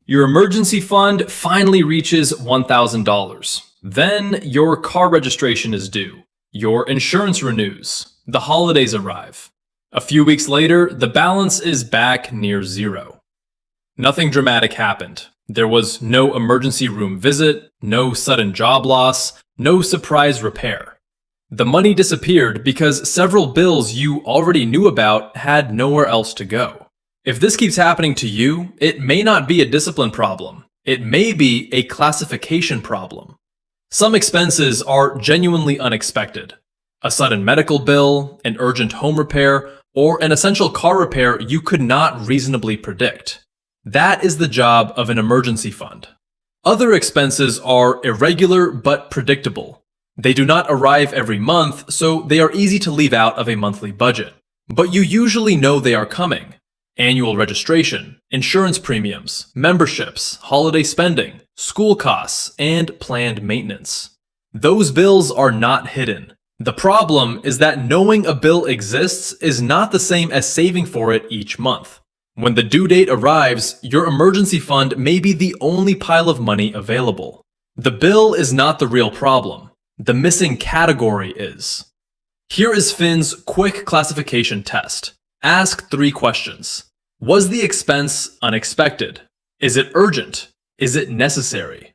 Your emergency fund finally reaches $1,000. Then your car registration is due. Your insurance renews. The holidays arrive. A few weeks later, the balance is back near zero. Nothing dramatic happened. There was no emergency room visit, no sudden job loss, no surprise repair. The money disappeared because several bills you already knew about had nowhere else to go. If this keeps happening to you, it may not be a discipline problem. It may be a classification problem. Some expenses are genuinely unexpected. A sudden medical bill, an urgent home repair, or an essential car repair you could not reasonably predict. That is the job of an emergency fund. Other expenses are irregular but predictable. They do not arrive every month, so they are easy to leave out of a monthly budget. But you usually know they are coming. Annual registration, insurance premiums, memberships, holiday spending, school costs, and planned maintenance. Those bills are not hidden. The problem is that knowing a bill exists is not the same as saving for it each month. When the due date arrives, your emergency fund may be the only pile of money available. The bill is not the real problem. The missing category is. Here is Finn's quick classification test. Ask 3 questions. Was the expense unexpected? Is it urgent? Is it necessary?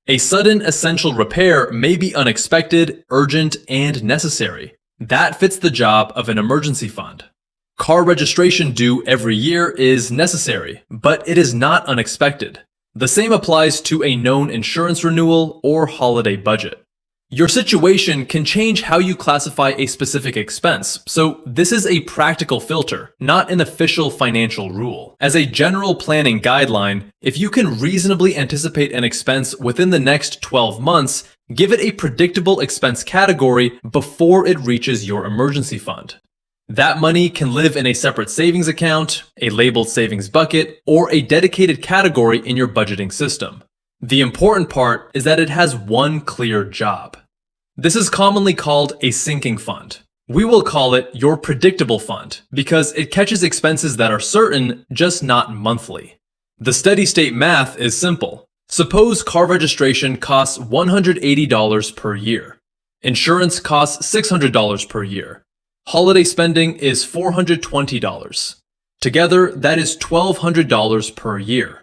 A sudden essential repair may be unexpected, urgent, and necessary. That fits the job of an emergency fund. Car registration due every year is necessary, but it is not unexpected. The same applies to a known insurance renewal or holiday budget. Your situation can change how you classify a specific expense, so this is a practical filter, not an official financial rule. As a general planning guideline, if you can reasonably anticipate an expense within the next 12 months, give it a predictable expense category before it reaches your emergency fund. That money can live in a separate savings account, a labeled savings bucket, or a dedicated category in your budgeting system. The important part is that it has one clear job. This is commonly called a sinking fund. We will call it your predictable fund because it catches expenses that are certain, just not monthly. The steady state math is simple. Suppose car registration costs $180 per year. Insurance costs $600 per year. Holiday spending is $420. Together, that is $1,200 per year.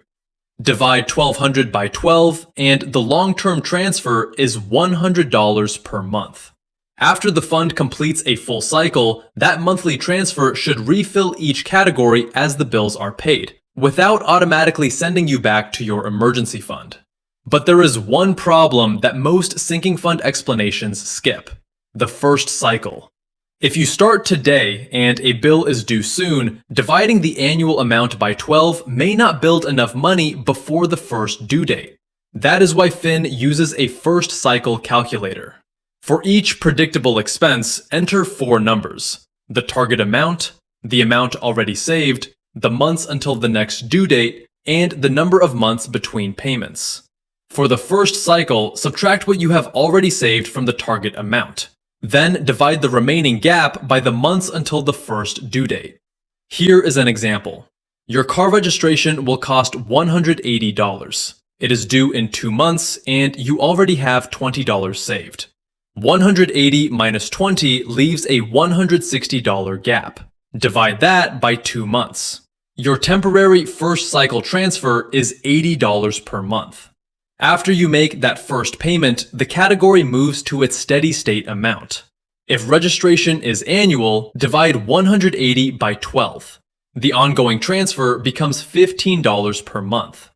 Divide 1,200 by 12, and the long-term transfer is $100 per month. After the fund completes a full cycle, that monthly transfer should refill each category as the bills are paid, without automatically sending you back to your emergency fund. But there is one problem that most sinking fund explanations skip: the first cycle. If you start today and a bill is due soon, dividing the annual amount by 12 may not build enough money before the first due date. That is why Finn uses a first cycle calculator. For each predictable expense, enter 4 numbers: the target amount, the amount already saved, the months until the next due date, and the number of months between payments. For the first cycle, subtract what you have already saved from the target amount. Then divide the remaining gap by the months until the first due date. Here is an example. Your car registration will cost $180. It is due in 2 months and you already have $20 saved. 180 minus 20 leaves a $160 gap. Divide that by 2 months. Your temporary first cycle transfer is $80 per month. After you make that first payment, the category moves to its steady state amount. If registration is annual, divide 180 by 12. The ongoing transfer becomes $15 per month.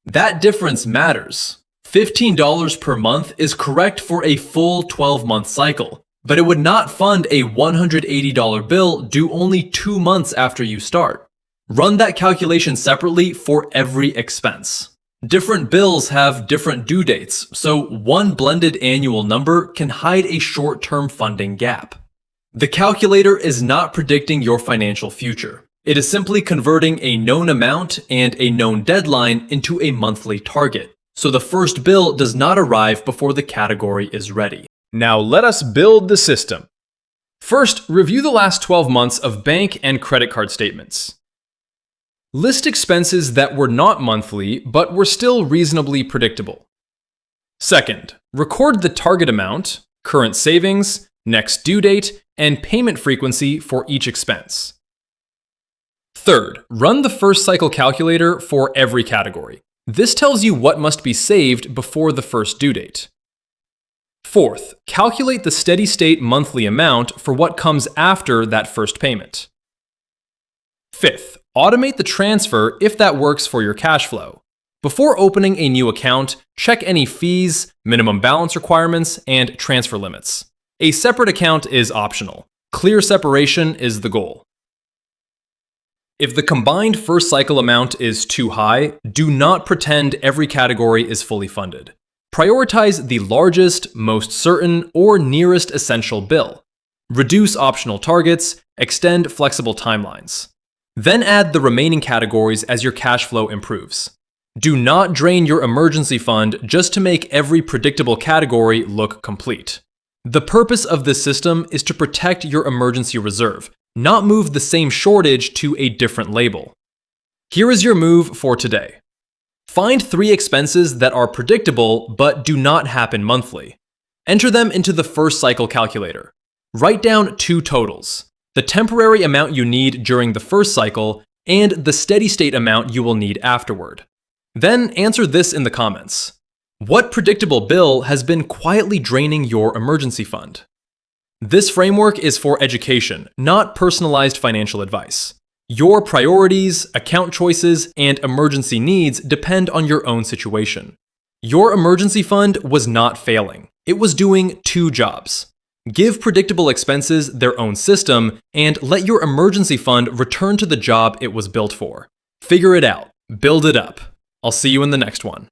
That difference matters. $15 per month is correct for a full 12-month cycle, but it would not fund a $180 bill due only 2 months after you start. Run that calculation separately for every expense. Different bills have different due dates, so one blended annual number can hide a short-term funding gap. The calculator is not predicting your financial future. It is simply converting a known amount and a known deadline into a monthly target, so the first bill does not arrive before the category is ready. Now let us build the system. First, review the last 12 months of bank and credit card statements. List expenses that were not monthly but were still reasonably predictable. Second, record the target amount, current savings, next due date, and payment frequency for each expense. Third, run the first cycle calculator for every category. This tells you what must be saved before the first due date. Fourth, calculate the steady state monthly amount for what comes after that first payment. Fifth, automate the transfer if that works for your cash flow. Before opening a new account, check any fees, minimum balance requirements, and transfer limits. A separate account is optional. Clear separation is the goal. If the combined first cycle amount is too high, do not pretend every category is fully funded. Prioritize the largest, most certain, or nearest essential bill. Reduce optional targets, extend flexible timelines. Then add the remaining categories as your cash flow improves. Do not drain your emergency fund just to make every predictable category look complete. The purpose of this system is to protect your emergency reserve, not move the same shortage to a different label. Here is your move for today. Find 3 expenses that are predictable but do not happen monthly. Enter them into the first cycle calculator. Write down 2 totals: the temporary amount you need during the first cycle and the steady state amount you will need afterward. Then answer this in the comments. What predictable bill has been quietly draining your emergency fund? This framework is for education, not personalized financial advice. Your priorities, account choices, and emergency needs depend on your own situation. Your emergency fund was not failing. It was doing 2 jobs. Give predictable expenses their own system and let your emergency fund return to the job it was built for. Figure it out. Build it up. I'll see you in the next one.